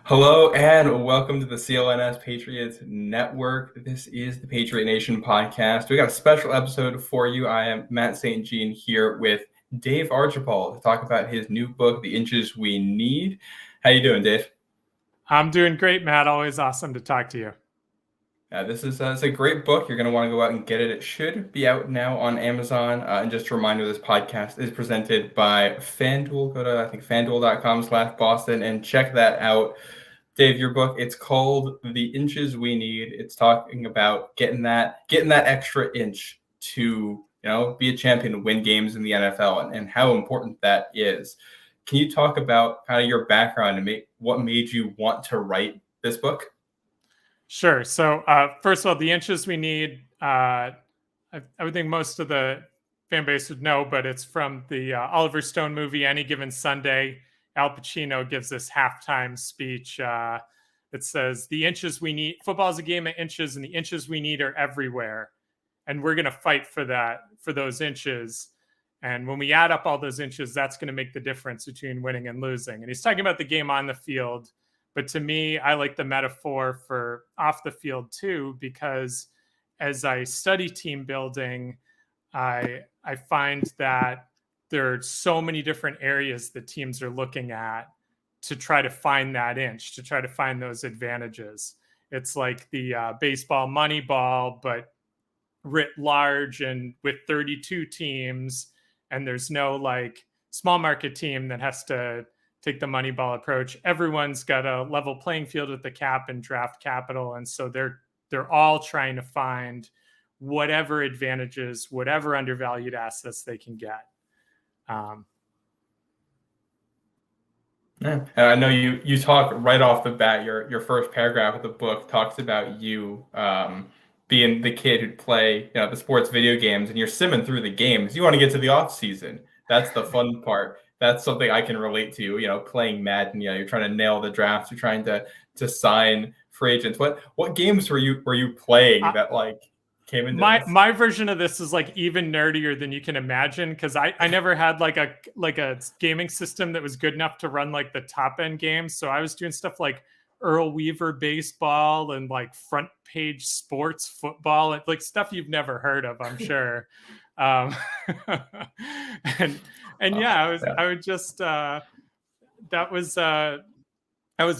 Hello and welcome to the CLNS Patriots Network. This is the Patriot Nation podcast. We got a special episode for you. I am Matt St. Jean here with Dave Archibald to talk about his new book, The Inches We Need. How you doing, Dave? I'm doing great, Matt. Always awesome to talk to you. This is it's a great book. You're going to want to go out and get it. It should be out now on Amazon. And just a reminder, this podcast is presented by FanDuel. Go to, I think, fanduel.com/Boston and check that out. Dave, your book, it's called The Inches We Need. It's talking about getting that extra inch to, be a champion and win games in the NFL and how important that is. Can you talk about kind of your background and what made you want to write this book? Sure. So first of all, The Inches We Need, I would think most of the fan base would know, but it's from the Oliver Stone movie, Any Given Sunday. Al Pacino gives this halftime speech. It says, the inches we need, football is a game of inches, and the inches we need are everywhere. And we're going to fight for those inches. And when we add up all those inches, that's going to make the difference between winning and losing. And he's talking about the game on the field. But to me, I like the metaphor for off the field too, because as I study team building, I find that there are so many different areas that teams are looking at to try to find that inch, to try to find those advantages. It's like the baseball Moneyball, but writ large and with 32 teams. And there's no like small market team that has to take the Moneyball approach. Everyone's got a level playing field with the cap and draft capital. And so they're all trying to find whatever advantages, whatever undervalued assets they can get. Yeah. And I know you talk right off the bat, your first paragraph of the book talks about you being the kid who'd play the sports video games, and you're simming through the games. You want to get to the off season. That's the fun part. That's something I can relate to, playing Madden. You're trying to nail the drafts. You're trying to sign free agents. What games were you playing that came into this? My version of this is like even nerdier than you can imagine, because I never had like a gaming system that was good enough to run like the top end games. So I was doing stuff like Earl Weaver baseball and like front page sports football, like stuff you've never heard of, I'm sure. And yeah, I would just that was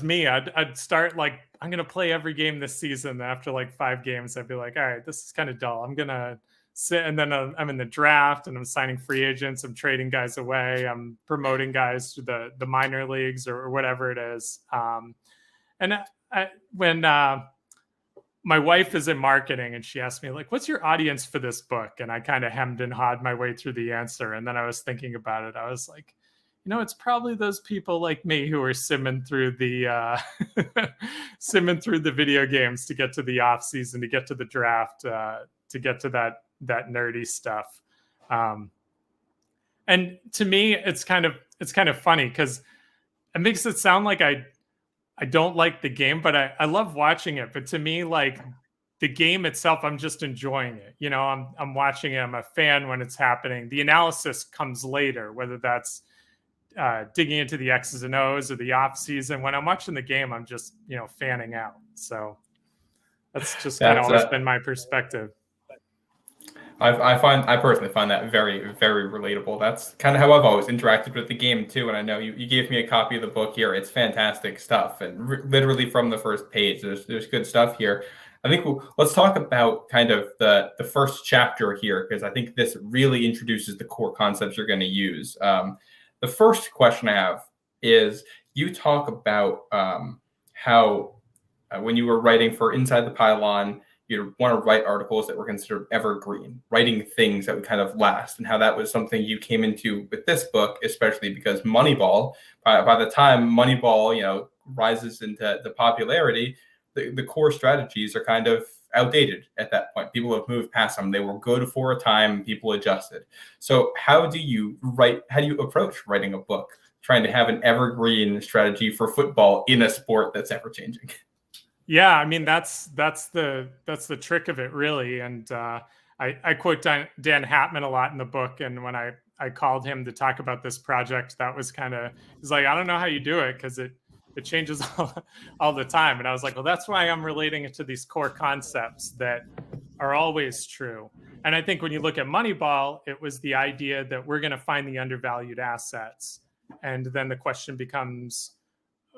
me. I'd start like, I'm gonna play every game this season. After like 5 games, I'd be like, all right, this is kind of dull. I'm gonna sit, and then I'm in the draft and I'm signing free agents. I'm trading guys away. I'm promoting guys to the minor leagues or whatever it is. When my wife is in marketing and she asked me like, what's your audience for this book? And I kind of hemmed and hawed my way through the answer. And then I was thinking about it. I was like, it's probably those people like me who are simming through the video games to get to the off season, to get to the draft, to get to that nerdy stuff. And to me, it's kind of funny because it makes it sound like I don't like the game, but I love watching it. But to me, like the game itself, I'm just enjoying it. I'm watching it. I'm a fan when it's happening. The analysis comes later, whether that's digging into the X's and O's or the off season. When I'm watching the game, I'm just, fanning out. So that's just kind of always been my perspective. I personally find that very, very relatable. That's kind of how I've always interacted with the game too. And I know you gave me a copy of the book here. It's fantastic stuff, and literally from the first page, there's good stuff here. I think let's talk about kind of the first chapter here, because I think this really introduces the core concepts you're going to use. The first question I have is, you talk about how when you were writing for Inside the Pylon, you want to write articles that were considered evergreen, writing things that would kind of last, and how that was something you came into with this book, especially because Moneyball, by the time Moneyball, rises into the popularity, the core strategies are kind of outdated at that point. People have moved past them. They were good for a time. People adjusted. So how do you approach writing a book, trying to have an evergreen strategy for football in a sport that's ever changing? Yeah, I mean that's the trick of it, really. And I quote Dan Hatman a lot in the book. And when I called him to talk about this project, that was he's like, I don't know how you do it, because it It changes all the time. And I was like, well, that's why I'm relating it to these core concepts that are always true. And I think when you look at Moneyball, it was the idea that we're going to find the undervalued assets. And then the question becomes,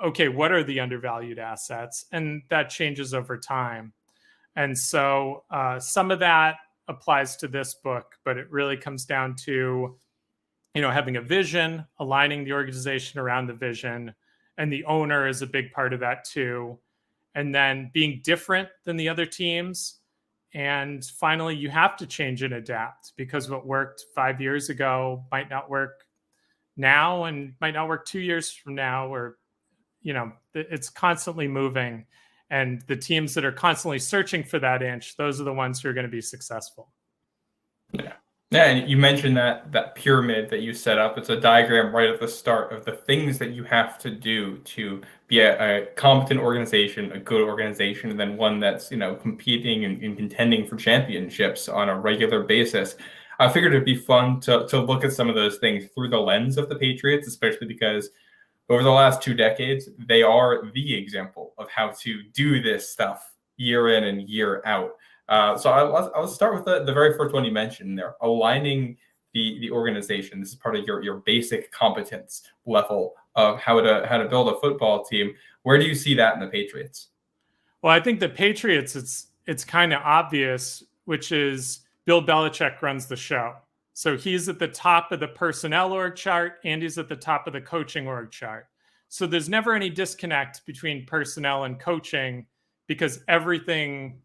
okay, what are the undervalued assets? And that changes over time. And so some of that applies to this book, but it really comes down to, having a vision, aligning the organization around the vision, and the owner is a big part of that too. And then being different than the other teams. And finally, you have to change and adapt, because what worked 5 years ago might not work now and might not work 2 years from now, or, it's constantly moving. And the teams that are constantly searching for that inch, those are the ones who are going to be successful. Yeah. Yeah, and you mentioned that pyramid that you set up. It's a diagram right at the start of the things that you have to do to be a competent organization, a good organization, and then one that's competing and contending for championships on a regular basis. I figured it'd be fun to look at some of those things through the lens of the Patriots, especially because over the last 2 decades, they are the example of how to do this stuff year in and year out. So I'll start with the very first one you mentioned there, aligning the organization. This is part of your basic competence level of how to build a football team. Where do you see that in the Patriots? Well, I think the Patriots, it's kind of obvious, which is Bill Belichick runs the show. So he's at the top of the personnel org chart and he's at the top of the coaching org chart. So there's never any disconnect between personnel and coaching, because everything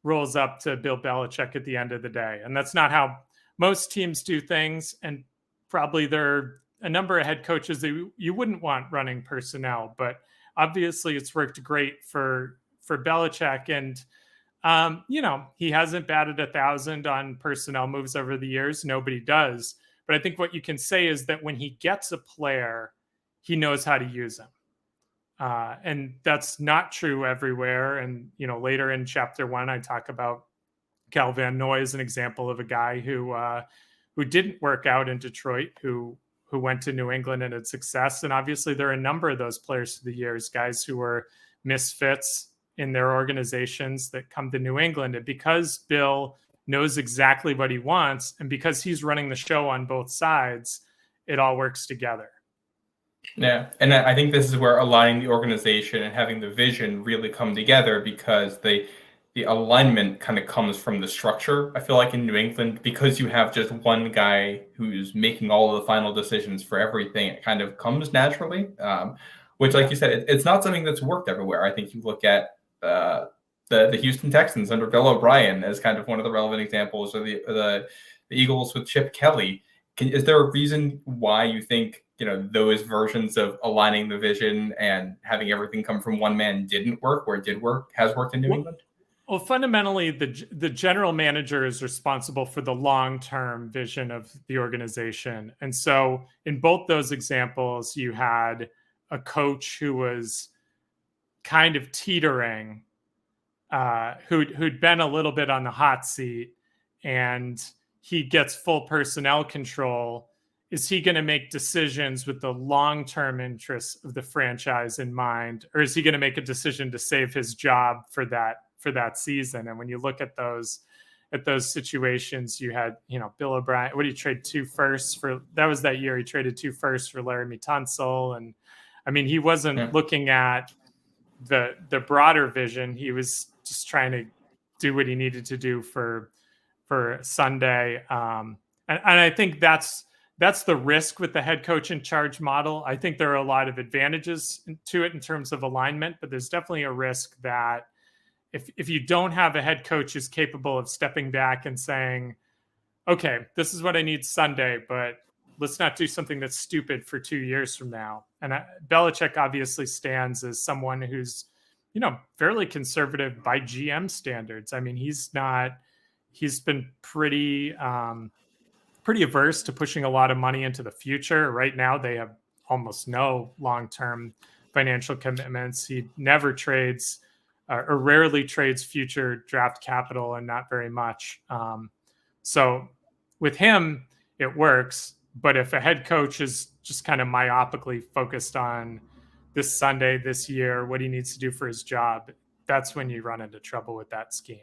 rolls up to Bill Belichick at the end of the day. And that's not how most teams do things. And probably there are a number of head coaches that you wouldn't want running personnel, but obviously it's worked great for Belichick. And, he hasn't batted 1,000 on personnel moves over the years. Nobody does. But I think what you can say is that when he gets a player, he knows how to use them. And that's not true everywhere. And, later in chapter 1, I talk about Cal Van Noy as an example of a guy who didn't work out in Detroit, who went to New England and had success. And obviously there are a number of those players through the years, guys who were misfits in their organizations that come to New England. And because Bill knows exactly what he wants, and because he's running the show on both sides, it all works together. Yeah, and I think this is where aligning the organization and having the vision really come together, because the alignment kind of comes from the structure. I feel like in New England, because you have just one guy who's making all of the final decisions for everything, it kind of comes naturally, which, like you said, it's not something that's worked everywhere. I think you look at the Houston Texans under Bill O'Brien as kind of one of the relevant examples, or the Eagles with Chip Kelly. Is there a reason why you think those versions of aligning the vision and having everything come from one man didn't work, where it did work, has worked in New England? Well, fundamentally, the general manager is responsible for the long-term vision of the organization. And so in both those examples, you had a coach who was kind of teetering, who'd been a little bit on the hot seat, and he gets full personnel control. Is he going to make decisions with the long-term interests of the franchise in mind, or is he going to make a decision to save his job for that season? And when you look at those situations, you had, Bill O'Brien. What did he trade 2 firsts for? That was that year he traded 2 firsts for Laramie Tunsil, and I mean, he wasn't looking at the broader vision. He was just trying to do what he needed to do for Sunday, and I think that's the risk with the head coach in charge model. I think there are a lot of advantages to it in terms of alignment, but there's definitely a risk that if you don't have a head coach who's capable of stepping back and saying, okay, this is what I need Sunday, but let's not do something that's stupid for 2 years from now. And Belichick obviously stands as someone who's, fairly conservative by GM standards. I mean, he's been pretty averse to pushing a lot of money into the future. Right now, they have almost no long-term financial commitments. He never trades or rarely trades future draft capital, and not very much. So with him, it works. But if a head coach is just kind of myopically focused on this Sunday, this year, what he needs to do for his job, that's when you run into trouble with that scheme.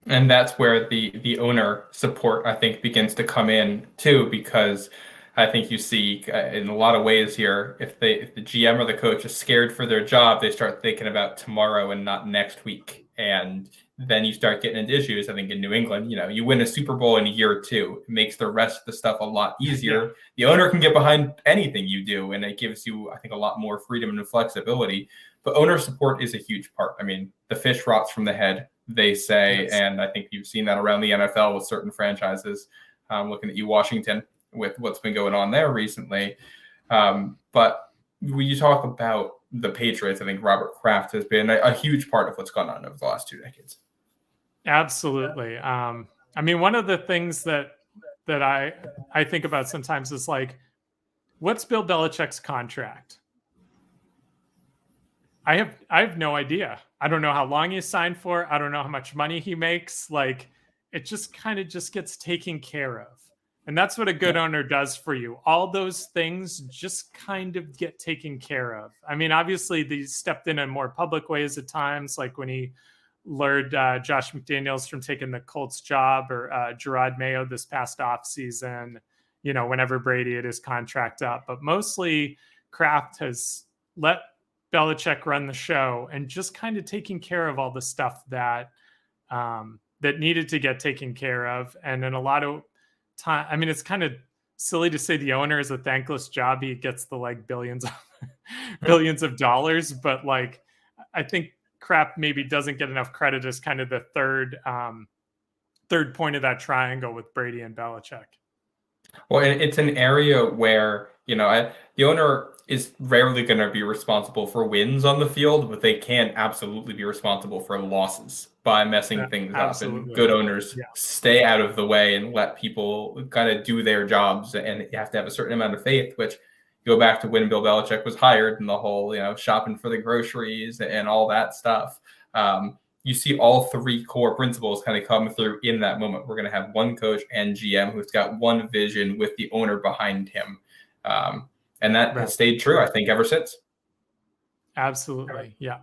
And that's where the owner support, I think, begins to come in too, because I think you see in a lot of ways here, if the GM or the coach is scared for their job, they start thinking about tomorrow and not next week. And then you start getting into issues. I think in New England, you win a Super Bowl in a year or two. It makes the rest of the stuff a lot easier. Yeah. The owner can get behind anything you do, and it gives you, I think, a lot more freedom and flexibility. But owner support is a huge part. I mean, the fish rots from the head, they say, yes. And I think you've seen that around the NFL with certain franchises. Looking at you, Washington, with what's been going on there recently. But when you talk about the Patriots, I think Robert Kraft has been a huge part of what's gone on over the last 2 decades. Absolutely. I mean, one of the things that I think about sometimes is like, what's Bill Belichick's contract? I have no idea. I don't know how long he signed for. I don't know how much money he makes. Like, it just kind of just gets taken care of. And that's what a good owner does for you. All those things just kind of get taken care of. I mean, obviously, they stepped in more public ways at times, like when he lured Josh McDaniels from taking the Colts job, or Gerard Mayo this past offseason, whenever Brady had his contract up. But mostly, Kraft has let Belichick run the show and just kind of taking care of all the stuff that that needed to get taken care of. And in a lot of time, I mean, it's kind of silly to say the owner is a thankless job. He gets the billions of dollars, but I think Kraft maybe doesn't get enough credit as kind of the third point of that triangle with Brady and Belichick. Well, it's an area where, the owner is rarely going to be responsible for wins on the field, but they can absolutely be responsible for losses by messing things up. And good owners stay out of the way and let people kind of do their jobs. And you have to have a certain amount of faith, which go back to when Bill Belichick was hired and the whole, shopping for the groceries and all that stuff. You see all three core principles kind of come through in that moment. We're going to have one coach and GM who's got one vision with the owner behind him. And that has stayed true, I think, ever since. Absolutely. Yeah.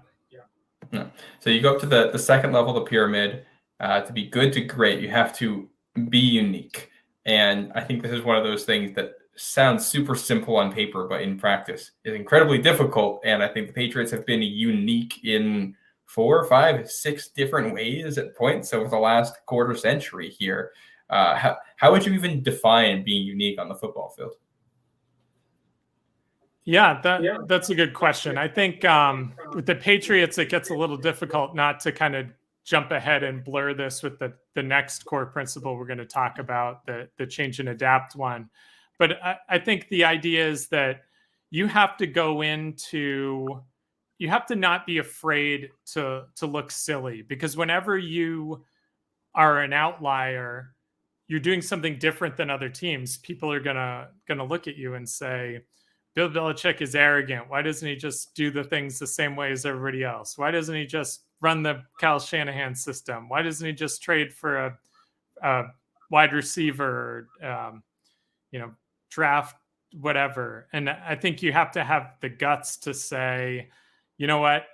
So you go up to the second level of the pyramid. To be good to great, you have to be unique. And I think this is one of those things that sounds super simple on paper, but in practice is incredibly difficult. And I think the Patriots have been unique in 4, 5, 6 different ways at points over the last quarter century here. How would you even define being unique on the football field? Yeah, that's a good question. I think with the Patriots, it gets a little difficult not to kind of jump ahead and blur this with the next core principle we're going to talk about, the change and adapt one. But I think the idea is that you have to go into, you have to not be afraid to look silly, because whenever you are an outlier, you're doing something different than other teams, people are gonna look at you and say, Bill Belichick is arrogant. Why doesn't he just do the things the same way as everybody else? Why doesn't he just run the Kyle Shanahan system? Why doesn't he just trade for a wide receiver, draft whatever? And I think you have to have the guts to say, you know what,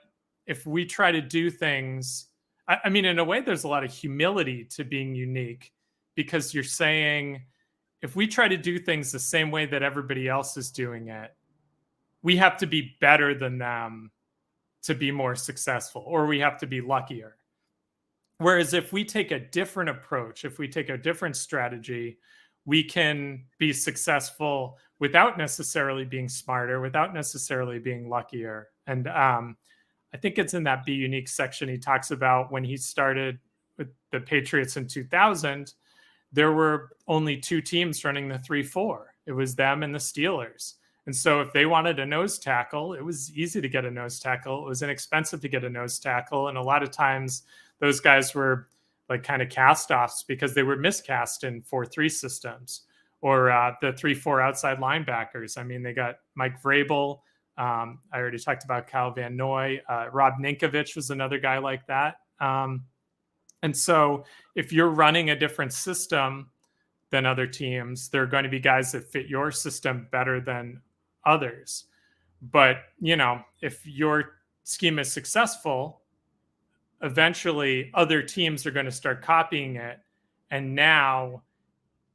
if we try to do things, I mean, in a way, there's a lot of humility to being unique, because you're saying, if we try to do things the same way that everybody else is doing it, we have to be better than them to be more successful, or we have to be luckier. Whereas if we take a different approach, if we take a different strategy, we can be successful without necessarily being smarter, without necessarily being luckier. And I think it's in that Be Unique section he talks about when he started with the Patriots in 2000, there were only 2 teams running the 3-4. It was them and the Steelers. And so if they wanted a nose tackle, it was easy to get a nose tackle. It was inexpensive to get a nose tackle. And a lot of times those guys were kind of cast-offs because they were miscast in 4-3 systems, or the 3-4 outside linebackers. I mean, they got Mike Vrabel. I already talked about Kyle Van Noy. Rob Ninkovich was another guy like that. And so if you're running a different system than other teams, there are going to be guys that fit your system better than others. But, if your scheme is successful, eventually other teams are going to start copying it. And now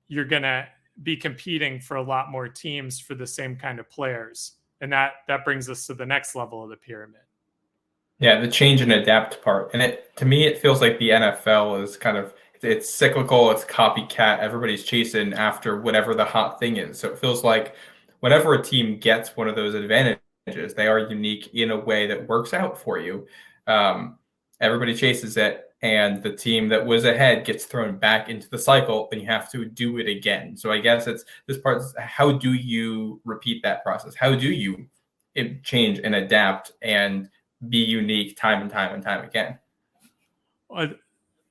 you're going to be competing for a lot more teams for the same kind of players. And that brings us to the next level of the pyramid. Yeah, the change and adapt part. And to me, it feels like the NFL is kind of, it's cyclical, it's copycat. Everybody's chasing after whatever the hot thing is. So it feels like whenever a team gets one of those advantages, they are unique in a way that works out for you. Everybody chases it, and the team that was ahead gets thrown back into the cycle, and you have to do it again. So I guess it's this part, how do you repeat that process? How do you change and adapt and be unique time and time and time again?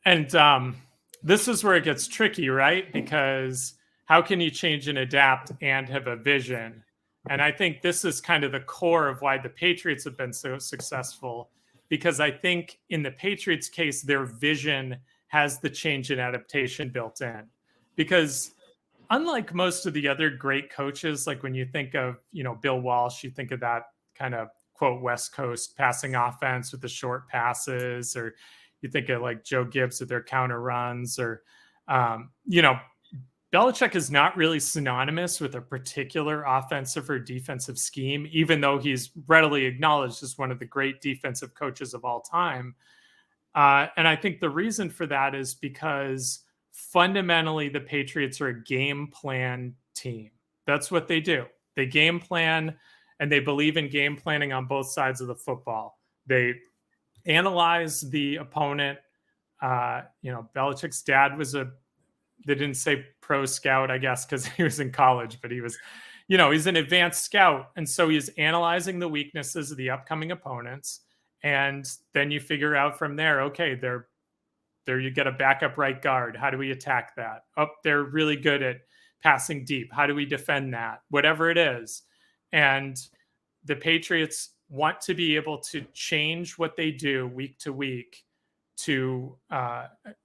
And this is where it gets tricky, right? Because how can you change and adapt and have a vision? And I think this is kind of the core of why the Patriots have been so successful, because I think in the Patriots case, their vision has the change and adaptation built in. Because unlike most of the other great coaches, like when you think of, Bill Walsh, you think of that kind of quote West Coast passing offense with the short passes, or you think of like Joe Gibbs with their counter runs, or Belichick is not really synonymous with a particular offensive or defensive scheme, even though he's readily acknowledged as one of the great defensive coaches of all time. And I think the reason for that is because fundamentally the Patriots are a game plan team. That's what they do. They game plan, and they believe in game planning on both sides of the football. They analyze the opponent. Belichick's dad was they didn't say pro scout, I guess, because he was in college, but he was, he's an advanced scout. And so he's analyzing the weaknesses of the upcoming opponents. And then you figure out from there, okay, there you get a backup right guard. How do we attack that? Oh, they're really good at passing deep. How do we defend that? Whatever it is. And the Patriots want to be able to change what they do week to week to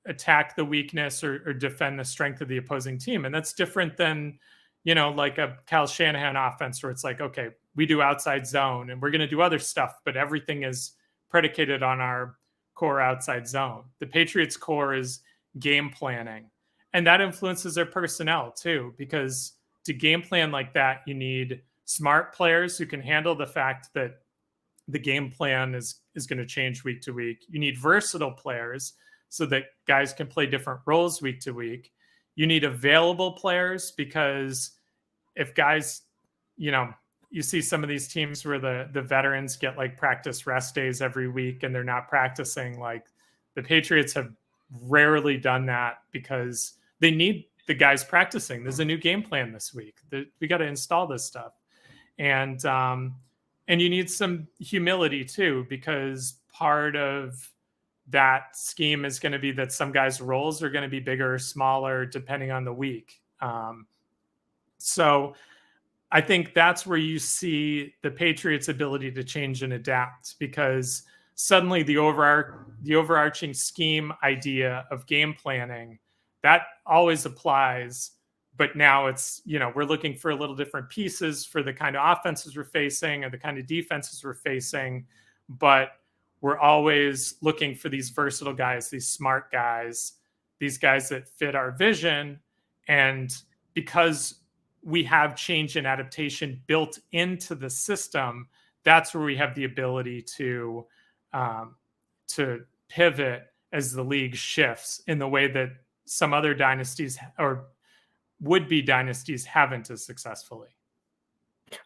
attack the weakness or defend the strength of the opposing team. And that's different than, like a Kyle Shanahan offense where it's like, okay, we do outside zone and we're going to do other stuff, but everything is predicated on our core outside zone. The Patriots core is game planning, and that influences their personnel too, because to game plan like that, you need smart players who can handle the fact that the game plan is going to change week to week. You need versatile players so that guys can play different roles week to week. You need available players, because if guys, you see some of these teams where the veterans get like practice rest days every week and they're not practicing. Like the Patriots have rarely done that because they need the guys practicing. There's a new game plan this week. We got to install this stuff. And you need some humility too, because part of that scheme is going to be that some guys' roles are going to be bigger or smaller depending on the week. So I think that's where you see the Patriots' ability to change and adapt, because suddenly the overarching scheme idea of game planning, that always applies. But now it's, we're looking for a little different pieces for the kind of offenses we're facing or the kind of defenses we're facing. But we're always looking for these versatile guys, these smart guys, these guys that fit our vision. And because we have change and adaptation built into the system, that's where we have the ability to pivot as the league shifts in the way that some other dynasties or would-be dynasties haven't as successfully.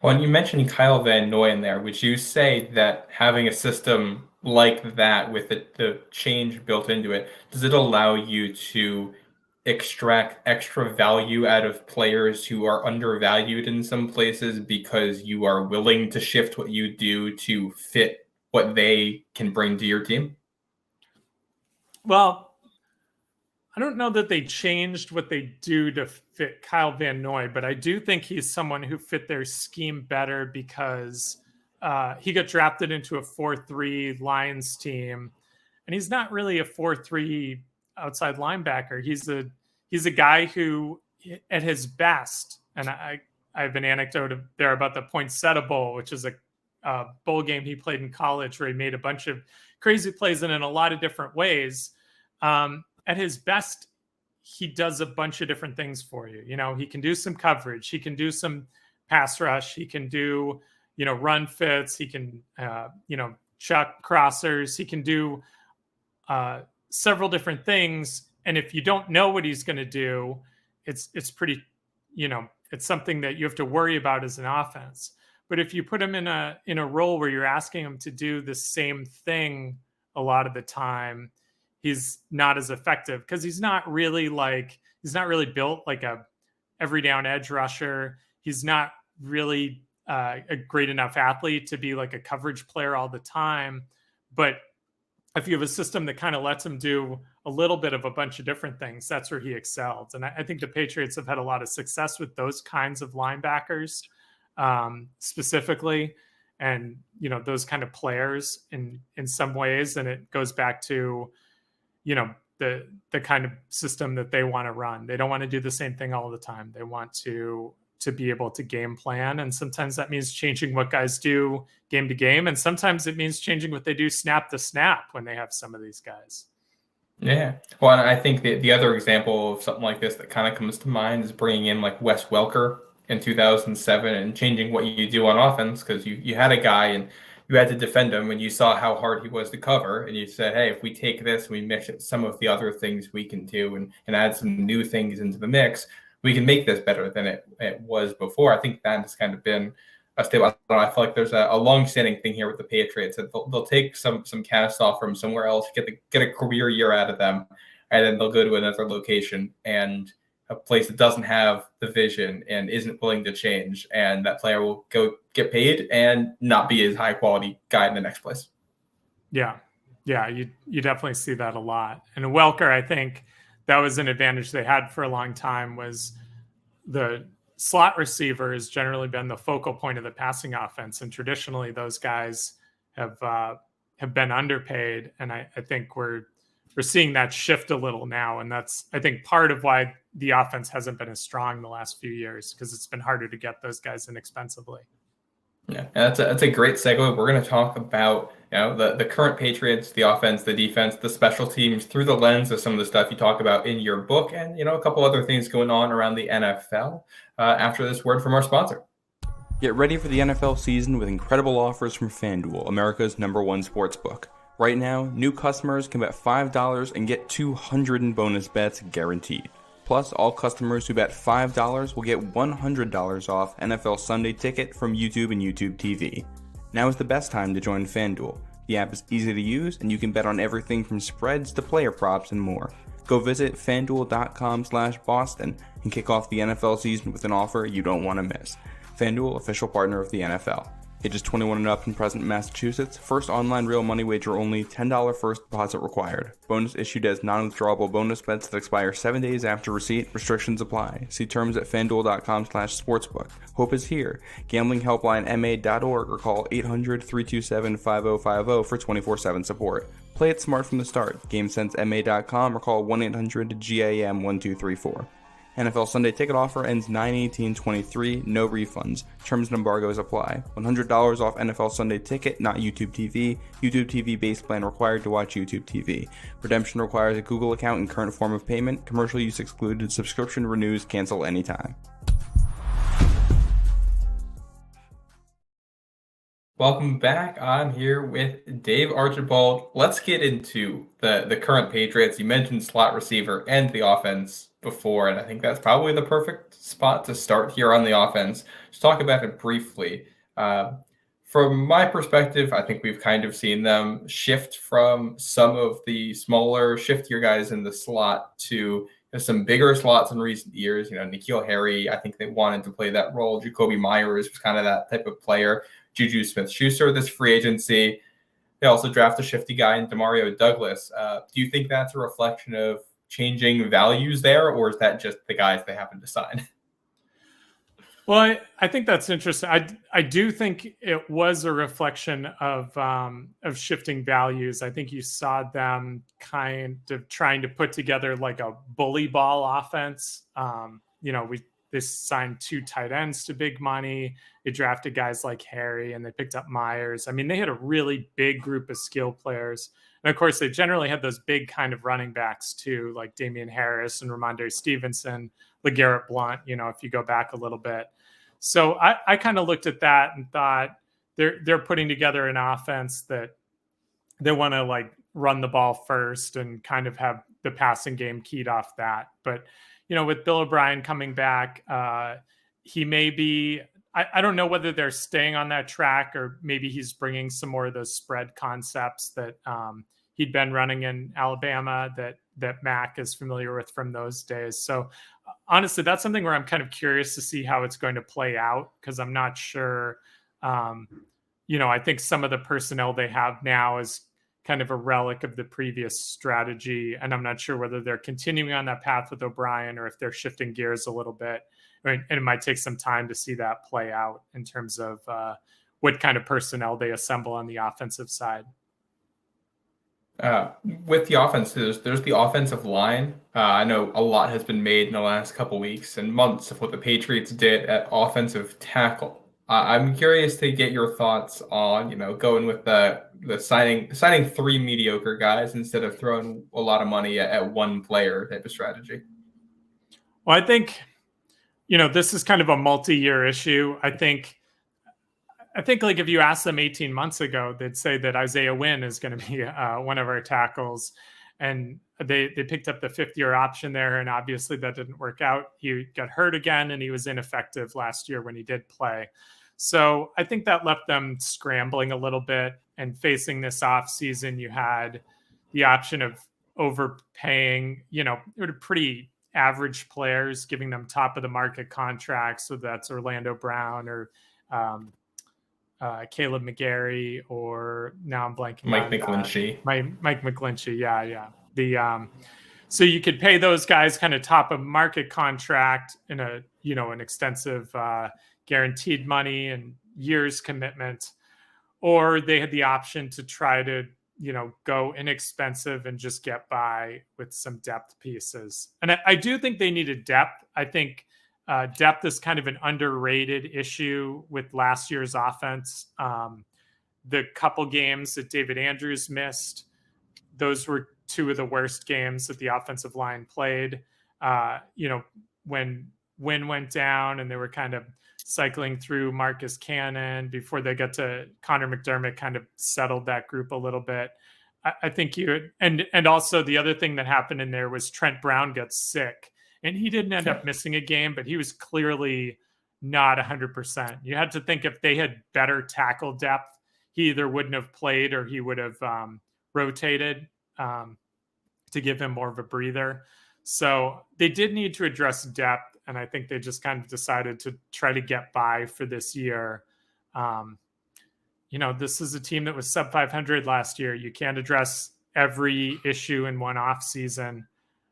Well, and you mentioned Kyle Van Noy in there. Would you say that having a system like that with the change built into it, does it allow you to extract extra value out of players who are undervalued in some places because you are willing to shift what you do to fit what they can bring to your team? Well, I don't know that they changed what they do to fit Kyle Van Noy, but I do think he's someone who fit their scheme better because he got drafted into a 4-3 Lions team, and he's not really a 4-3 outside linebacker. He's a guy who, at his best, and I have an anecdote there about the Poinsettia Bowl, which is a bowl game he played in college where he made a bunch of crazy plays and in a lot of different ways. At his best, he does a bunch of different things for you. He can do some coverage. He can do some pass rush. He can do, run fits. He can, chuck crossers. He can do several different things. And if you don't know what he's going to do, it's pretty, it's something that you have to worry about as an offense. But if you put him in a role where you're asking him to do the same thing a lot of the time, he's not as effective because he's not really built like a every down edge rusher. He's not really a great enough athlete to be like a coverage player all the time. But if you have a system that kind of lets him do a little bit of a bunch of different things, that's where he excelled. And I think the Patriots have had a lot of success with those kinds of linebackers specifically, and those kind of players in some ways. And it goes back to the kind of system that they want to run. They don't want to do the same thing all the time. They want to be able to game plan. And sometimes that means changing what guys do game to game. And sometimes it means changing what they do snap to snap when they have some of these guys. Yeah. Well, and I think the other example of something like this that kind of comes to mind is bringing in like Wes Welker in 2007 and changing what you do on offense, because you had a guy and you had to defend him and you saw how hard he was to cover. And you said, hey, if we take this and we mix it some of the other things we can do and add some new things into the mix, we can make this better than it was before. I think that has kind of been a stable. I feel like there's a long-standing thing here with the Patriots that they'll take some cast off from somewhere else, get a career year out of them, and then they'll go to another location and a place that doesn't have the vision and isn't willing to change, and that player will go get paid and not be as high quality guy in the next place. Yeah, you definitely see that a lot. And Welker, I think that was an advantage they had for a long time, was the slot receiver has generally been the focal point of the passing offense. And traditionally those guys have been underpaid. And I think we're seeing that shift a little now. And that's, I think, part of why the offense hasn't been as strong the last few years, because it's been harder to get those guys inexpensively. Yeah, that's a great segue. We're going to talk about the current Patriots, the offense, the defense, the special teams through the lens of some of the stuff you talk about in your book, and a couple other things going on around the NFL. After this word from our sponsor. Get ready for the NFL season with incredible offers from FanDuel, America's #1 sportsbook. Right now, new customers can bet $5 and get $200 in bonus bets guaranteed. Plus, all customers who bet $5 will get $100 off NFL Sunday Ticket from YouTube and YouTube TV. Now is the best time to join FanDuel. The app is easy to use, and you can bet on everything from spreads to player props and more. Go visit FanDuel.com/Boston and kick off the NFL season with an offer you don't want to miss. FanDuel, official partner of the NFL. Ages 21 and up in present Massachusetts. First online real money wager only. $10 first deposit required. Bonus issued as non-withdrawable bonus bets that expire 7 days after receipt. Restrictions apply. See terms at FanDuel.com/sportsbook. Hope is here. GamblingHelplineMA.org or call 800-327-5050 for 24/7 support. Play it smart from the start. GameSenseMA.com or call 1-800-GAM-1234. NFL Sunday Ticket offer ends 9/18/23. No refunds. Terms and embargoes apply. $100 off NFL Sunday Ticket, not YouTube TV. YouTube TV base plan required to watch YouTube TV. Redemption requires a Google account and current form of payment. Commercial use excluded. Subscription renews. Cancel anytime. Welcome back. I'm here with Dave Archibald. Let's get into the current Patriots. You mentioned slot receiver and the offense before, and I think that's probably the perfect spot to start here on the offense. Let's talk about it briefly. From my perspective, I think we've kind of seen them shift from some of the smaller, shiftier guys in the slot to some bigger slots in recent years. N'Keal Harry, I think they wanted to play that role. Jacoby Myers was kind of that type of player. Juju Smith-Schuster this free agency. They also draft a shifty guy in Demario Douglas. Do you think that's a reflection of changing values there, or is that just the guys they happen to sign? Well, I think that's interesting. I do think it was a reflection of shifting values. I think you saw them kind of trying to put together like a bully ball offense. they signed 2 tight ends to big money. They drafted guys like Harry, and they picked up Myers. I mean, they had a really big group of skill players. And of course, they generally had those big kind of running backs too, like Damian Harris and Ramondre Stevenson, LeGarrette Blount, if you go back a little bit. So I kind of looked at that and thought they're putting together an offense that they want to like run the ball first and kind of have the passing game keyed off that. But, with Bill O'Brien coming back, he may be, I don't know whether they're staying on that track or maybe he's bringing some more of those spread concepts that he'd been running in Alabama that Mac is familiar with from those days. So honestly, that's something where I'm kind of curious to see how it's going to play out, because I'm not sure. I think some of the personnel they have now is kind of a relic of the previous strategy. And I'm not sure whether they're continuing on that path with O'Brien or if they're shifting gears a little bit. And it might take some time to see that play out in terms of what kind of personnel they assemble on the offensive side. With the offense, there's the offensive line. I know a lot has been made in the last couple weeks and months of what the Patriots did at offensive tackle. I'm curious to get your thoughts on, going with the signing 3 mediocre guys instead of throwing a lot of money at one player type of strategy. Well, I think, this is kind of a multi-year issue. I think like if you asked them 18 months ago, they'd say that Isaiah Wynn is going to be one of our tackles. And they picked up the 5th-year option there, and obviously that didn't work out. He got hurt again, and he was ineffective last year when he did play. So I think that left them scrambling a little bit. And facing this offseason, you had the option of overpaying, pretty average players, giving them top-of-the-market contracts. So that's Orlando Brown or Caleb McGarry, or now I'm blanking. Mike McGlinchey. Mike McGlinchey, yeah. So you could pay those guys kind of top of market contract in an extensive guaranteed money and years commitment, or they had the option to try to go inexpensive and just get by with some depth pieces. And I do think they needed depth. I think depth is kind of an underrated issue with last year's offense. The couple games that David Andrews missed, those were 2 of the worst games that the offensive line played. When Wynn went down and they were kind of cycling through Marcus Cannon before they got to Connor McDermott, kind of settled that group a little bit. I think and also the other thing that happened in there was Trent Brown gets sick. And he didn't end up missing a game, but he was clearly not 100%. You had to think if they had better tackle depth, he either wouldn't have played or he would have rotated to give him more of a breather. So they did need to address depth, and I think they just kind of decided to try to get by for this year. This is a team that was sub 500 last year. You can't address every issue in one off season.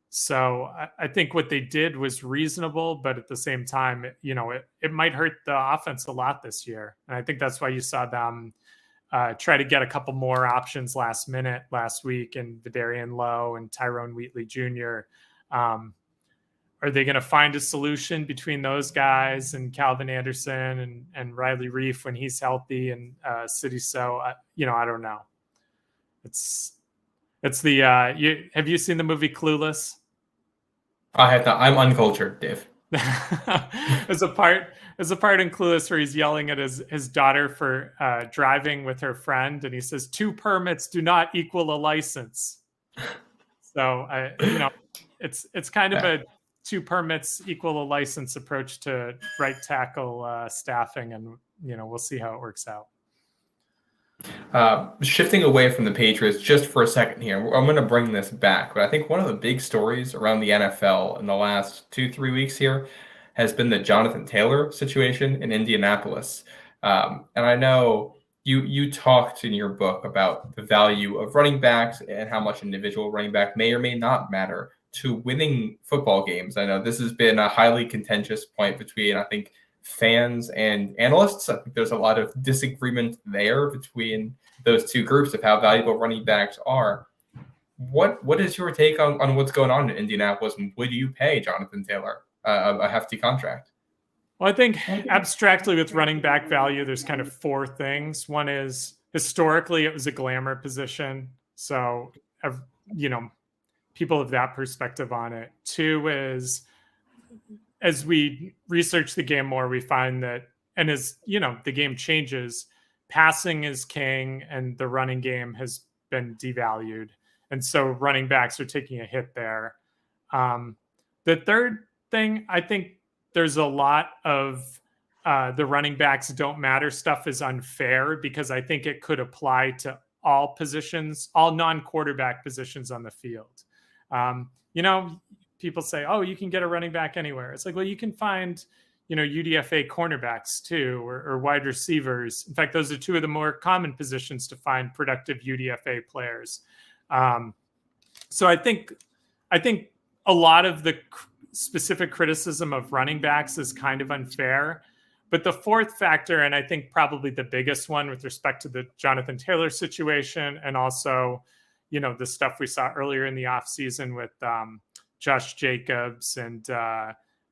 So I think what they did was reasonable, but at the same time, it might hurt the offense a lot this year. And I think that's why you saw them try to get a couple more options last week, and Vidarian Lowe and Tyrone Wheatley Jr. Are they going to find a solution between those guys and Calvin Anderson and Riley Reif when he's healthy and City? So, I don't know. It's the, have you seen the movie Clueless? I have not. I'm uncultured, Dave. There's a part in Clueless where he's yelling at his daughter for driving with her friend, and he says 2 permits do not equal a license. So it's kind of a 2 permits equal a license approach to right tackle staffing, and we'll see how it works out. Shifting away from the Patriots just for a second here, I'm going to bring this back, but I think one of the big stories around the NFL in the last 2-3 weeks here has been the Jonathan Taylor situation in Indianapolis. And I know you talked in your book about the value of running backs and how much an individual running back may or may not matter to winning football games. I know this has been a highly contentious point between, I think, fans and analysts. I think there's a lot of disagreement there between those two groups of how valuable running backs are. What is your take on what's going on in Indianapolis, and would you pay Jonathan Taylor? a hefty contract. Well, I think abstractly with running back value, there's kind of four things. One is historically it was a glamour position. So, people have that perspective on it. Two is as we research the game more, we find that, and as the game changes, passing is king and the running game has been devalued. And so running backs are taking a hit there. The third thing, I think there's a lot of the running backs don't matter stuff is unfair because I think it could apply to all positions, all non-quarterback positions on the field. People say, oh, you can get a running back anywhere. It's like, well, you can find, UDFA cornerbacks too, or wide receivers. In fact, those are two of the more common positions to find productive UDFA players. So I think a lot of the specific criticism of running backs is kind of unfair. But the fourth factor, and I think probably the biggest one with respect to the Jonathan Taylor situation, and also, the stuff we saw earlier in the offseason with Josh Jacobs and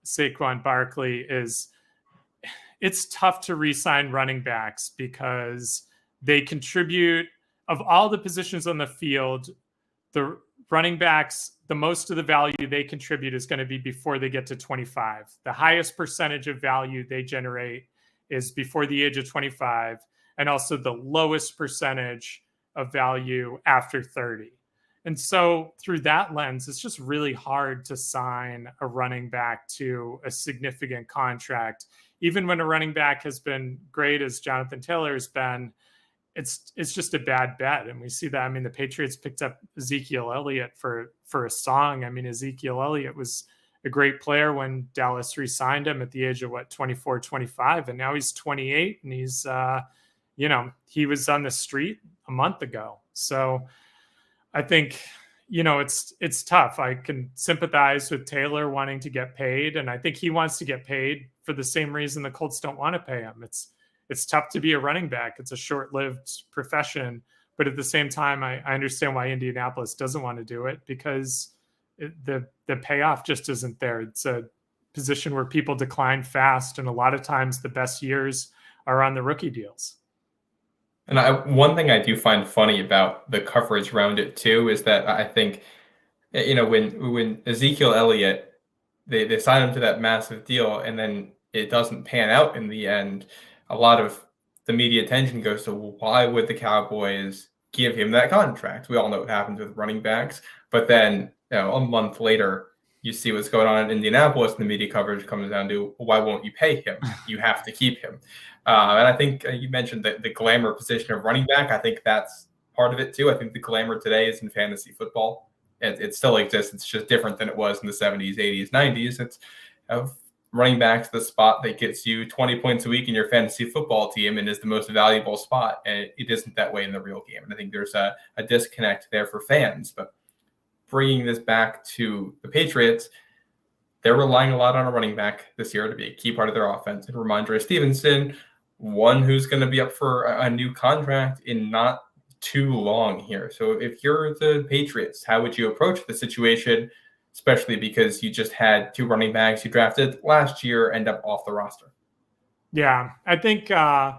Saquon Barkley, is it's tough to re-sign running backs because they contribute, of all the positions on the field, the running backs, the most of the value they contribute is going to be before they get to 25. The highest percentage of value they generate is before the age of 25, and also the lowest percentage of value after 30. And so through that lens, it's just really hard to sign a running back to a significant contract. Even when a running back has been great, as Jonathan Taylor has been, it's just a bad bet. And we see that. I mean, the Patriots picked up Ezekiel Elliott for a song. I mean, Ezekiel Elliott was a great player when Dallas re-signed him at the age of 24, 25. And now he's 28 and he's, he was on the street a month ago. So I think, it's tough. I can sympathize with Taylor wanting to get paid. And I think he wants to get paid for the same reason the Colts don't want to pay him. It's tough to be a running back. It's a short-lived profession. But at the same time, I understand why Indianapolis doesn't want to do it because the payoff just isn't there. It's a position where people decline fast. And a lot of times the best years are on the rookie deals. And one thing I do find funny about the coverage around it too is that I think, when Ezekiel Elliott, they sign him to that massive deal and then it doesn't pan out in the end, a lot of the media attention goes to, well, why would the Cowboys give him that contract? We all know what happens with running backs. But then, a month later, you see what's going on in Indianapolis, and the media coverage comes down to, well, why won't you pay him? You have to keep him. And I think you mentioned the glamour position of running back. I think that's part of it too. I think the glamour today is in fantasy football. It still exists. It's just different than it was in the 70s, 80s, 90s. It's running back's the spot that gets you 20 points a week in your fantasy football team and is the most valuable spot. And it isn't that way in the real game. And I think there's a disconnect there for fans. But bringing this back to the Patriots, they're relying a lot on a running back this year to be a key part of their offense. And Ramondre Stevenson, one who's going to be up for a new contract in not too long here. So if you're the Patriots, how would you approach the situation, especially because you just had two running backs you drafted last year end up off the roster? Yeah, I think, I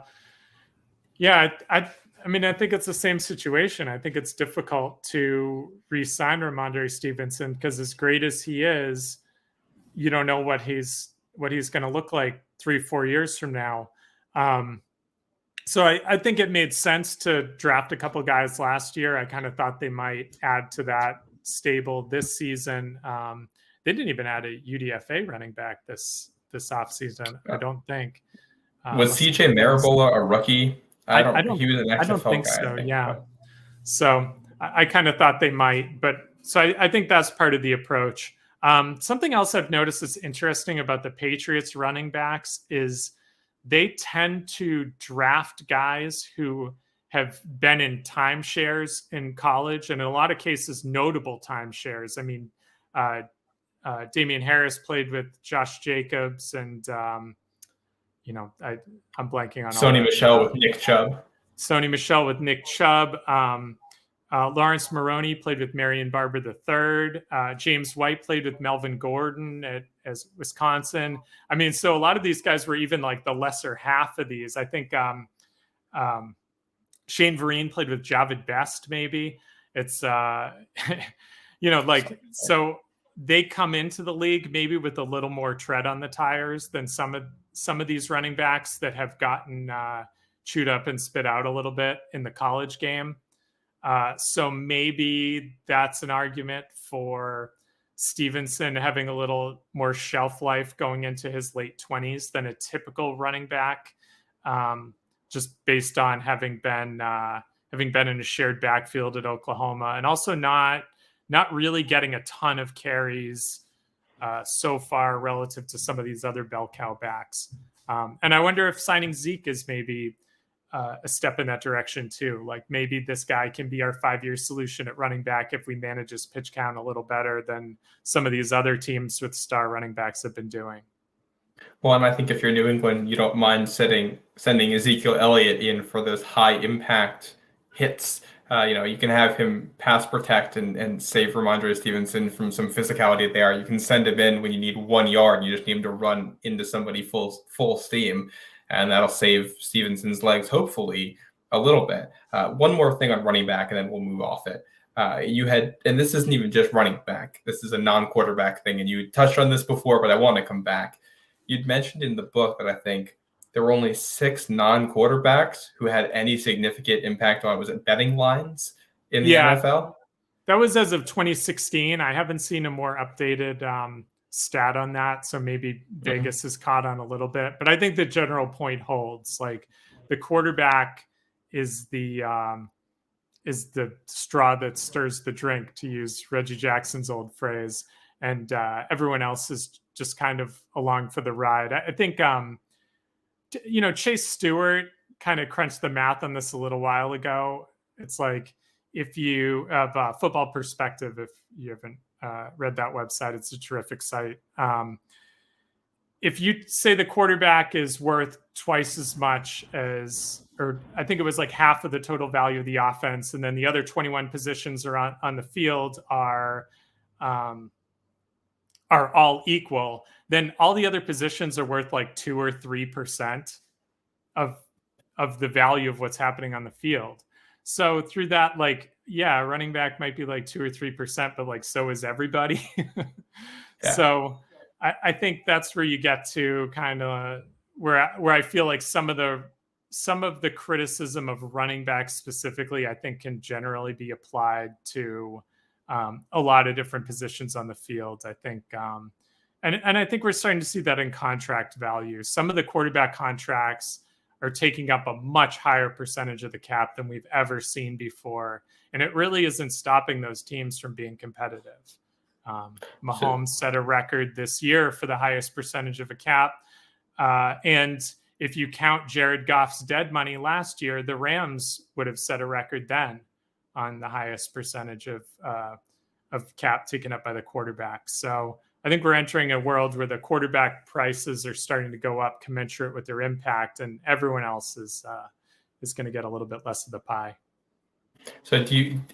think it's the same situation. I think it's difficult to re-sign Ramondre Stevenson because as great as he is, you don't know what he's going to look like 3-4 years from now. So I think it made sense to draft a couple guys last year. I kind of thought they might add to that stable this season. They didn't even add a UDFA running back this offseason, I don't think. Was CJ Maribola a rookie? I don't He was an XFL I don't think guy, so. I think, Yeah. but. So I kind of thought they might, but so I think that's part of the approach. Something else I've noticed that's interesting about the Patriots running backs is they tend to draft guys who have been in timeshares in college, and in a lot of cases, notable timeshares. I mean, Damian Harris played with Josh Jacobs, and I'm blanking on Sony Michel with Nick Chubb. Sony Michel with Nick Chubb. Lawrence Maroney played with Marion Barber III. James White played with Melvin Gordon as Wisconsin. I mean, so a lot of these guys were even like the lesser half of these. I think Shane Vereen played with Javid Best, maybe. It's, like, so they come into the league maybe with a little more tread on the tires than some of these running backs that have gotten chewed up and spit out a little bit in the college game. So maybe that's an argument for Stevenson having a little more shelf life going into his late 20s than a typical running back, just based on having been in a shared backfield at Oklahoma, and also not really getting a ton of carries so far relative to some of these other bell cow backs. And I wonder if signing Zeke is maybe a step in that direction too. Like maybe this guy can be our 5-year solution at running back if we manage his pitch count a little better than some of these other teams with star running backs have been doing. Well, and I think if you're New England, you don't mind sending Ezekiel Elliott in for those high impact hits. You can have him pass protect and save Ramondre Stevenson from some physicality there. You can send him in when you need 1 yard. You just need him to run into somebody full steam, and that'll save Stevenson's legs, hopefully, a little bit. One more thing on running back, and then we'll move off it. And this isn't even just running back. This is a non-quarterback thing, and you touched on this before, but I want to come back. You'd mentioned in the book that I think there were only 6 non-quarterbacks who had any significant impact on, was it betting lines in the NFL? That was as of 2016. I haven't seen a more updated stat on that. So maybe Vegas is caught on a little bit, but I think the general point holds. Like the quarterback is the straw that stirs the drink, to use Reggie Jackson's old phrase. And everyone else is just kind of along for the ride. I think, Chase Stewart kind of crunched the math on this a little while ago. It's like, if you have a Football Perspective, if you haven't read that website, it's a terrific site. If you say the quarterback is worth twice as much as, or I think it was like half of the total value of the offense, and then the other 21 positions are on the field are all equal, then all the other positions are worth like 2 or 3% of the value of what's happening on the field. So through that, running back might be like 2 or 3%, but like, so is everybody. Yeah. So I think that's where you get to kind of where I feel like some of the criticism of running backs specifically, I think can generally be applied to a lot of different positions on the field. I think, and I think we're starting to see that in contract value. Some of the quarterback contracts are taking up a much higher percentage of the cap than we've ever seen before. And it really isn't stopping those teams from being competitive. Mahomes set a record this year for the highest percentage of a cap. And if you count Jared Goff's dead money last year, the Rams would have set a record then on the highest percentage of cap taken up by the quarterback. So I think we're entering a world where the quarterback prices are starting to go up commensurate with their impact, and everyone else is going to get a little bit less of the pie. So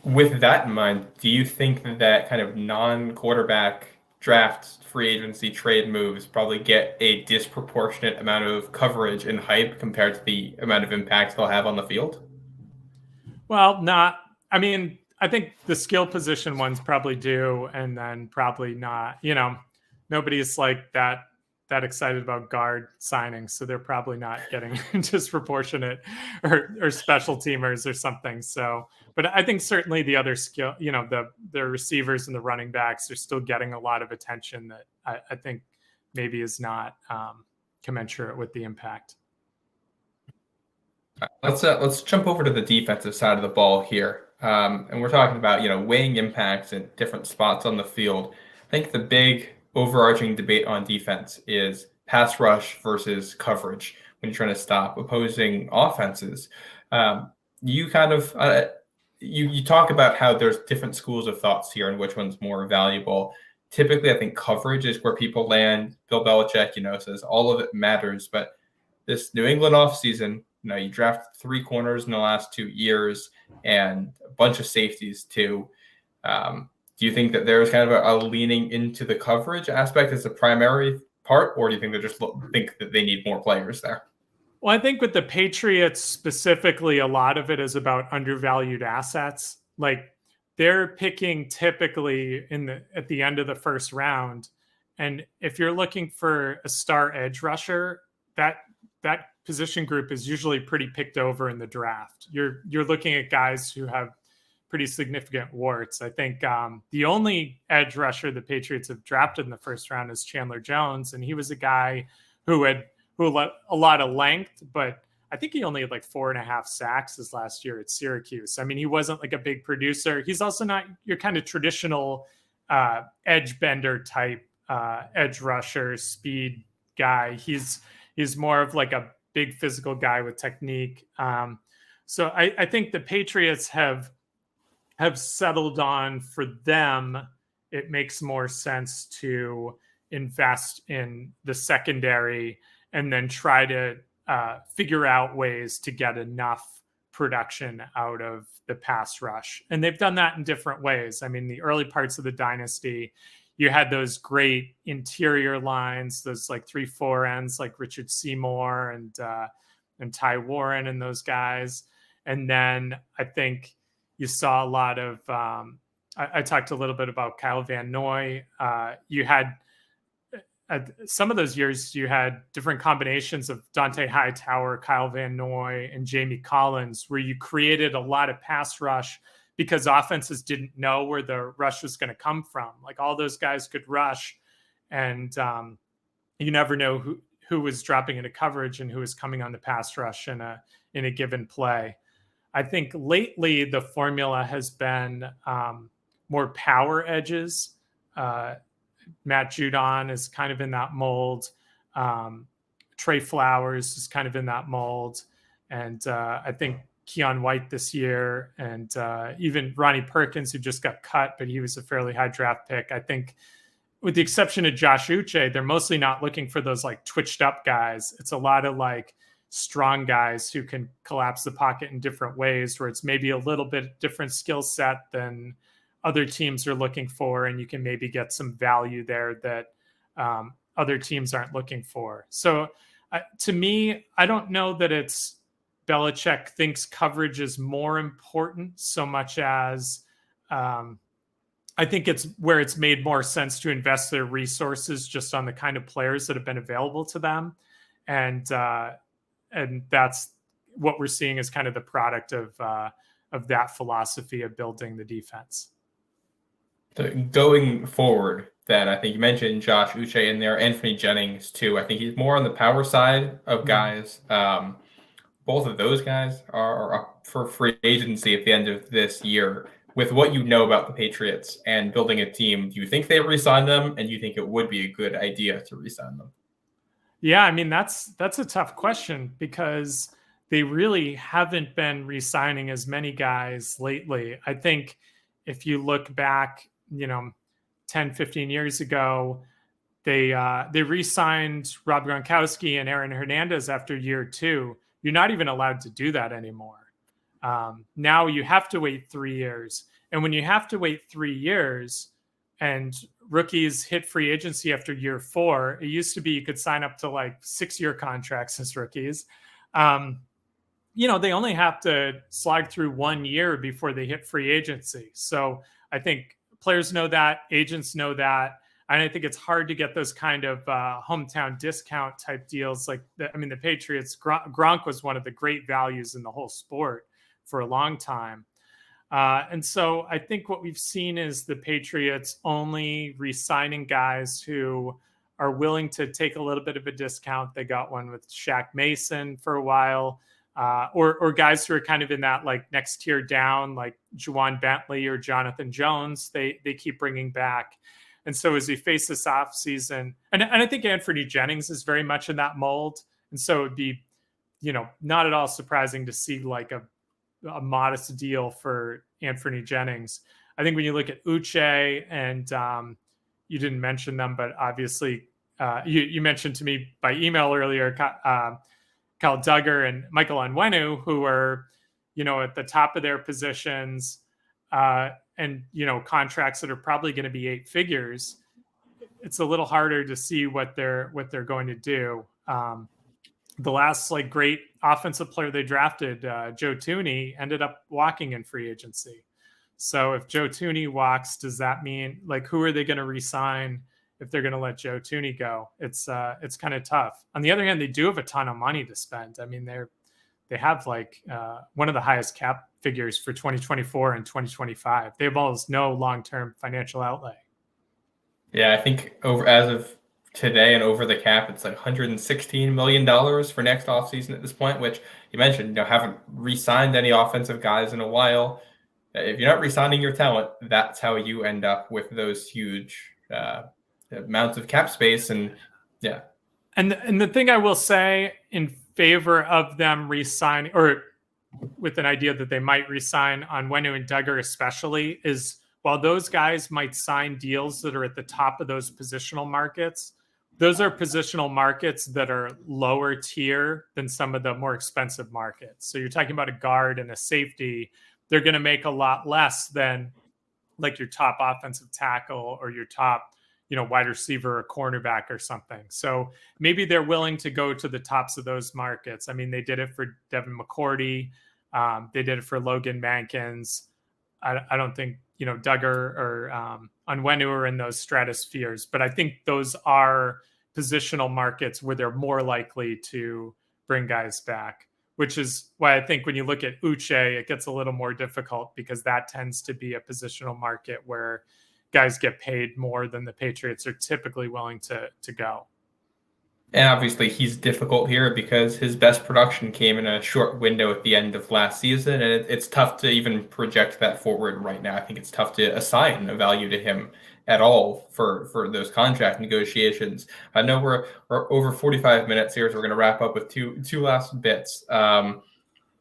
with that in mind, do you think that kind of non-quarterback draft, free agency, trade moves probably get a disproportionate amount of coverage and hype compared to the amount of impact they'll have on the field? Well, I think the skill position ones probably do, and then probably not. Nobody's like that excited about guard signings, so they're probably not getting disproportionate or special teamers or something. So, but I think certainly the other skill, the receivers and the running backs are still getting a lot of attention that I think maybe is not commensurate with the impact. Let's jump over to the defensive side of the ball here. And we're talking about, weighing impacts at different spots on the field. I think the big overarching debate on defense is pass rush versus coverage when you're trying to stop opposing offenses. You kind of you talk about how there's different schools of thoughts here and which one's more valuable. Typically, I think coverage is where people land. Bill Belichick, says all of it matters. But this New England offseason, you draft 3 corners in the last 2 years and a bunch of safeties too. Do you think that there's kind of a leaning into the coverage aspect as a primary part, or do you think they just think that they need more players there? Well, I think with the Patriots specifically, a lot of it is about undervalued assets. Like they're picking typically at the end of the first round, and if you're looking for a star edge rusher, that position group is usually pretty picked over in the draft. You're looking at guys who have pretty significant warts. I think the only edge rusher the Patriots have drafted in the first round is Chandler Jones, and he was a guy who had a lot of length, but I think he only had like 4.5 sacks his last year at Syracuse. I mean, he wasn't like a big producer. He's also not your kind of traditional edge bender type edge rusher, speed guy. He's more of like a big physical guy with technique. So I think the Patriots have settled on, for them, it makes more sense to invest in the secondary and then try to figure out ways to get enough production out of the pass rush. And they've done that in different ways. I mean, the early parts of the dynasty, you had those great interior lines, those like 3-4 ends like Richard Seymour and Ty Warren and those guys. And then I think you saw a lot of, I talked a little bit about Kyle Van Noy. You had, some of those years, you had different combinations of Dante Hightower, Kyle Van Noy, and Jamie Collins, where you created a lot of pass rush because offenses didn't know where the rush was going to come from. Like all those guys could rush, and you never know who was dropping into coverage and who was coming on the pass rush in a given play. I think lately the formula has been more power edges. Matt Judon is kind of in that mold. Trey Flowers is kind of in that mold. And I think Keon White this year, and even Ronnie Perkins, who just got cut, but he was a fairly high draft pick. I think with the exception of Josh Uche, they're mostly not looking for those like twitched up guys. It's a lot of like strong guys who can collapse the pocket in different ways, where it's maybe a little bit different skill set than other teams are looking for, and you can maybe get some value there that other teams aren't looking for. So to me, I don't know that it's Belichick thinks coverage is more important so much as I think it's where it's made more sense to invest their resources just on the kind of players that have been available to them. And that's what we're seeing as kind of the product of that philosophy of building the defense. So going forward, then I think you mentioned Josh Uche in there, Anthony Jennings too. I think he's more on the power side of guys. Both of those guys are up for free agency at the end of this year. With what you know about the Patriots and building a team, do you think they re-sign them, and do you think it would be a good idea to re-sign them? Yeah, I mean, that's a tough question because they really haven't been re-signing as many guys lately. I think if you look back, 10, 15 years ago, they re-signed Rob Gronkowski and Aaron Hernandez after year 2. You're not even allowed to do that anymore. Now you have to wait 3 years. And when you have to wait 3 years and rookies hit free agency after year 4, it used to be you could sign up to like 6-year contracts as rookies. They only have to slog through 1 year before they hit free agency. So I think players know that, agents know that. And I think it's hard to get those kind of hometown discount type deals. Like, the Patriots, Gronk was one of the great values in the whole sport for a long time. And so I think what we've seen is the Patriots only re-signing guys who are willing to take a little bit of a discount. They got one with Shaq Mason for a while, or guys who are kind of in that like next tier down, like Juwan Bentley or Jonathan Jones, they keep bringing back. And so as we face this offseason, and I think Anthony Jennings is very much in that mold. And so it'd be, not at all surprising to see like a modest deal for Anthony Jennings. I think when you look at Uche, and you didn't mention them, but obviously you mentioned to me by email earlier, Kyle Duggar and Michael Onwenu, who are, at the top of their positions. and contracts that are probably going to be 8 figures, it's a little harder to see what they're going to do. The last great offensive player they drafted, Joe Thuney, ended up walking in free agency. So if Joe Thuney walks, does that mean who are they going to re-sign if they're going to let Joe Thuney go? It's kind of tough. On the other hand, they do have a ton of money to spend. I mean, they have one of the highest cap figures for 2024 and 2025. They have almost no long-term financial outlay. Yeah, I think as of today and over the cap, it's $116 million for next offseason at this point, which you mentioned, haven't re-signed any offensive guys in a while. If you're not re-signing your talent, that's how you end up with those huge amounts of cap space. And yeah. And the thing I will say in favor of them re-signing, or with an idea that they might re-sign Onwenu and Duggar especially, is while those guys might sign deals that are at the top of those positional markets, those are positional markets that are lower tier than some of the more expensive markets. So you're talking about a guard and a safety. They're going to make a lot less than your top offensive tackle or your top, wide receiver or cornerback or something. So maybe they're willing to go to the tops of those markets. I mean, they did it for Devin McCourty. They did it for Logan Mankins. I don't think, Duggar or Onwenu are in those stratospheres, but I think those are positional markets where they're more likely to bring guys back, which is why I think when you look at Uche, it gets a little more difficult because that tends to be a positional market where guys get paid more than the Patriots are typically willing to go. And obviously he's difficult here because his best production came in a short window at the end of last season. And it's tough to even project that forward right now. I think it's tough to assign a value to him at all for those contract negotiations. I know we're over 45 minutes here, so we're going to wrap up with two last bits.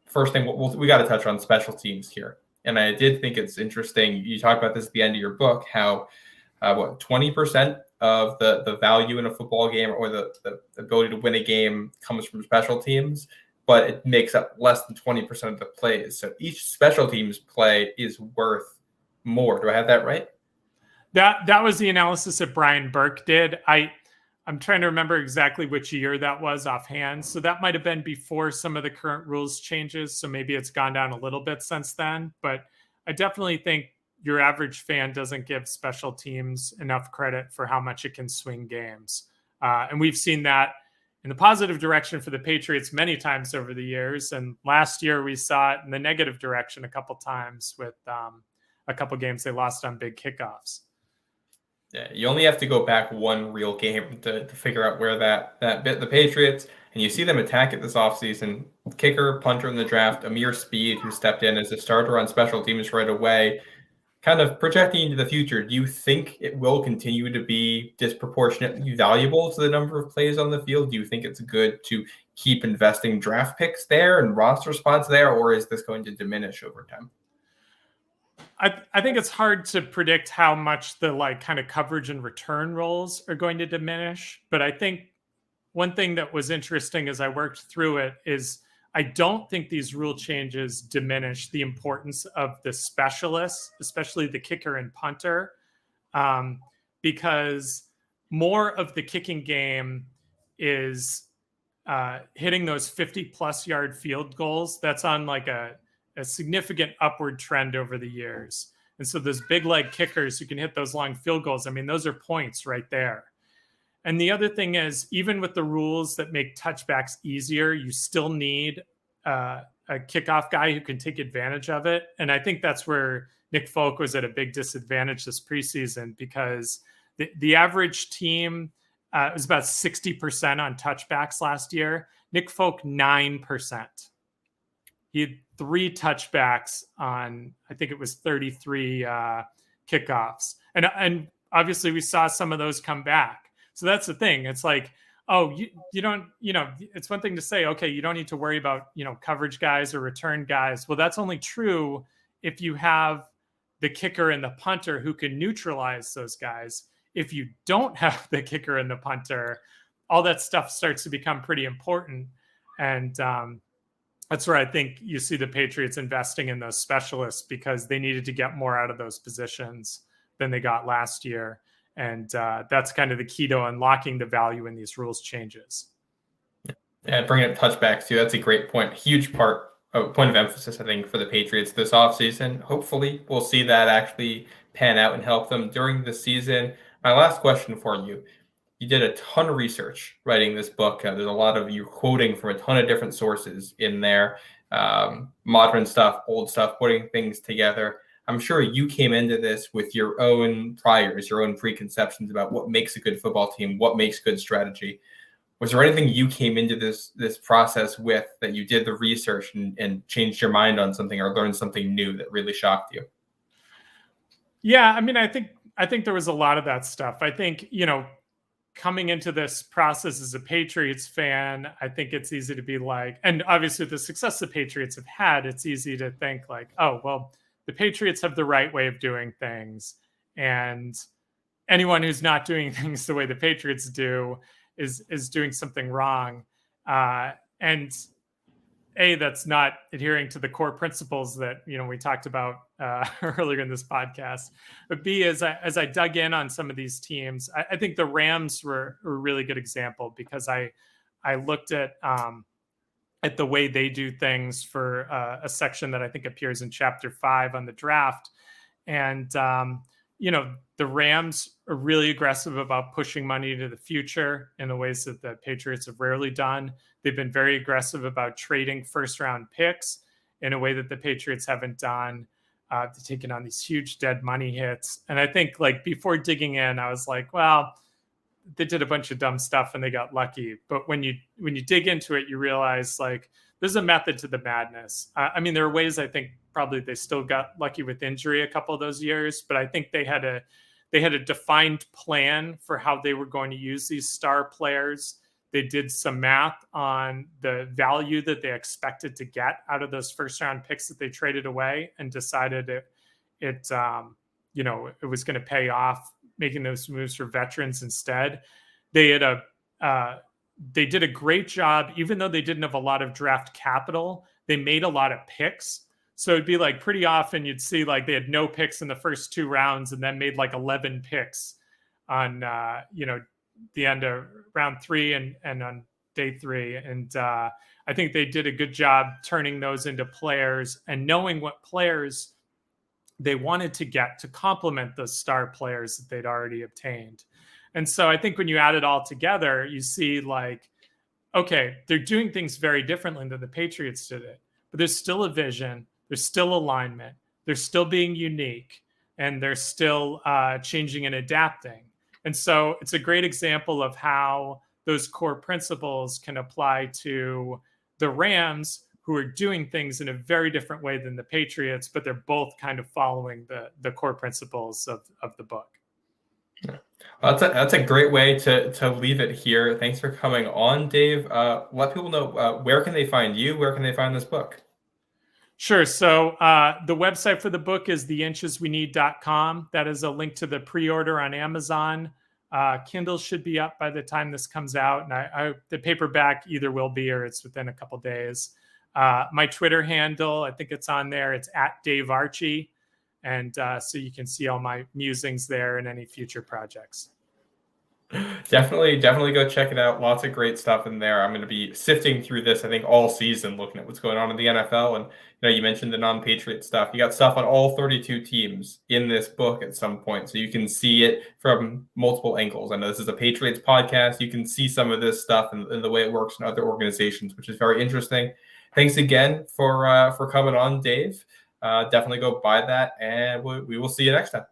First thing, we got to touch on special teams here. And I did think it's interesting. You talk about this at the end of your book, how 20% of the value in a football game or the ability to win a game comes from special teams, but it makes up less than 20% of the plays. So each special teams play is worth more. Do I have that right? That was the analysis that Brian Burke did. I'm trying to remember exactly which year that was offhand. So that might have been before some of the current rules changes. So maybe it's gone down a little bit since then. But I definitely think your average fan doesn't give special teams enough credit for how much it can swing games. And we've seen that in the positive direction for the Patriots many times over the years. And last year we saw it in the negative direction a couple times with a couple games they lost on big kickoffs. Yeah, you only have to go back one real game to figure out where that bit the Patriots, and you see them attack it this offseason. Kicker, punter in the draft, Amir Speed, who stepped in as a starter on special teams right away. Kind of projecting into the future, do you think it will continue to be disproportionately valuable to the number of plays on the field? Do you think it's good to keep investing draft picks there and roster spots there, or is this going to diminish over time? I think it's hard to predict how much the kind of coverage and return roles are going to diminish. But I think one thing that was interesting as I worked through it is I don't think these rule changes diminish the importance of the specialists, especially the kicker and punter, because more of the kicking game is hitting those 50-plus yard field goals. That's on a significant upward trend over the years. And so those big leg kickers who can hit those long field goals, I mean, those are points right there. And the other thing is, even with the rules that make touchbacks easier, you still need a kickoff guy who can take advantage of it. And I think that's where Nick Folk was at a big disadvantage this preseason, because the average team was about 60% on touchbacks last year. Nick Folk, 9%. He had 3 touchbacks on, I think it was 33 kickoffs. And obviously we saw some of those come back. So that's the thing. It's you don't, it's one thing to say, okay, you don't need to worry about, coverage guys or return guys. Well, that's only true if you have the kicker and the punter who can neutralize those guys. If you don't have the kicker and the punter, all that stuff starts to become pretty important. And, That's where I think you see the Patriots investing in those specialists because they needed to get more out of those positions than they got last year. And that's kind of the key to unlocking the value in these rules changes. And bringing up touchbacks too, that's a great point. Huge point of emphasis, I think, for the Patriots this offseason. Hopefully, we'll see that actually pan out and help them during the season. My last question for you. You did a ton of research writing this book. There's a lot of you quoting from a ton of different sources in there, modern stuff, old stuff, putting things together. I'm sure you came into this with your own priors, your own preconceptions about what makes a good football team, what makes good strategy. Was there anything you came into this process with that you did the research and changed your mind on something or learned something new that really shocked you? Yeah, I mean, I think there was a lot of that stuff. I think, coming into this process as a Patriots fan, I think it's easy to be like, and obviously the success the Patriots have had, it's easy to think like, oh, well, the Patriots have the right way of doing things. And anyone who's not doing things the way the Patriots do is doing something wrong. And A, that's not adhering to the core principles that, we talked about earlier in this podcast. But B, as I dug in on some of these teams, I think the Rams were a really good example because I looked at the way they do things for a section that I think appears in Chapter 5 on the draft. And, the Rams are really aggressive about pushing money to the future in the ways that the Patriots have rarely done. They've been very aggressive about trading first-round picks in a way that the Patriots haven't done. They're taking on these huge dead money hits. And I think, like, before digging in, I was like, well, they did a bunch of dumb stuff and they got lucky. But when you dig into it, you realize, like, there's a method to the madness. I mean, there are ways I think probably they still got lucky with injury a couple of those years, but I think they had a defined plan for how they were going to use these star players. They did some math on the value that they expected to get out of those first round picks that they traded away and decided it was going to pay off making those moves for veterans instead. They did a great job, even though they didn't have a lot of draft capital, they made a lot of picks. So it'd be like pretty often you'd see like they had no picks in the first 2 rounds and then made like 11 picks on, the end of round 3 and on day 3. And I think they did a good job turning those into players and knowing what players they wanted to get to complement those star players that they'd already obtained. And so I think when you add it all together, you see like, okay, they're doing things very differently than the Patriots did it, but there's still a vision, there's still alignment, they're still being unique, and they're still changing and adapting. And so it's a great example of how those core principles can apply to the Rams, who are doing things in a very different way than the Patriots, but they're both kind of following the core principles of the book. Well, that's a great way to leave it here. Thanks for coming on, Dave. Let people know where can they find you? Where can they find this book? Sure. So the website for the book is theinchesweneed.com. That is a link to the pre-order on Amazon. Kindle should be up by the time this comes out. And the paperback either will be or it's within a couple days. My Twitter handle, I think it's on there. It's @DaveArchie. And so you can see all my musings there and any future projects. Definitely go check it out. Lots of great stuff in there. I'm going to be sifting through this, I think, all season, looking at what's going on in the NFL. And you mentioned the non-Patriot stuff. You got stuff on all 32 teams in this book at some point, so you can see it from multiple angles. I know this is a Patriots podcast. You can see some of this stuff and the way it works in other organizations, which is very interesting. Thanks again for coming on, Dave. Definitely go buy that, and we will see you next time.